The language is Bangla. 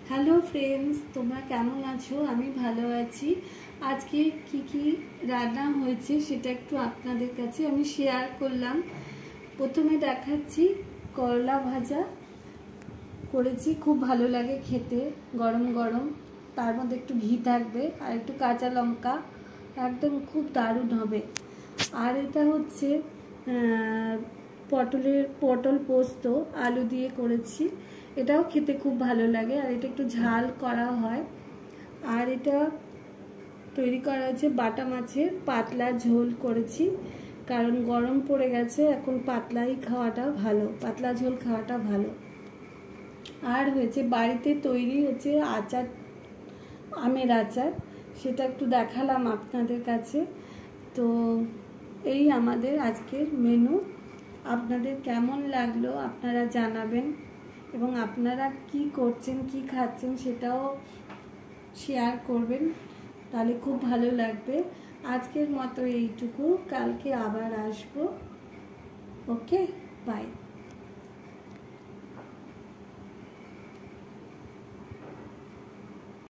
হ্যালো ফ্রেন্ডস, তোমরা কেমন আছো? আমি ভালো আছি। আজকে কি রান্না হয়েছে সেটা একটু আপনাদের কাছে আমি শেয়ার করলাম। প্রথমে দেখাচ্ছি করলা ভাজা করেছি, খুব ভালো লাগে খেতে গরম গরম। তার মধ্যে একটু ঘি থাকবে আর একটু কাঁচা লঙ্কা, একদম খুব দারুণ হবে। আর এটা হচ্ছে পটল পোস্ত আলু দিয়ে করেছি, এটাও খেতে খুব ভালো লাগে আর এটা একটু ঝাল করা হয়। আর এটা তৈরি করা হয়েছে বাটা মাছের পাতলা ঝোল করেছি, কারণ গরম পড়ে গেছে, এখন পাতলাই খাওয়াটা ভালো, পাতলা ঝোল খাওয়াটা ভালো। আর হয়েছে বাড়িতে তৈরি হচ্ছে আচার, আমের আচার, সেটা একটু দেখালাম আপনাদের কাছে। তো এই আমাদের আজকের মেনু। আপনাদের কেমন লাগলো আপনারা জানাবেন, এবং আপনারা কি করছেন কি খাচ্ছেন সেটাও শেয়ার করবেন, তাহলে খুব ভালো লাগবে। আজকের মতো এইটুকু, কালকে আবার আসবো। ওকে, বাই।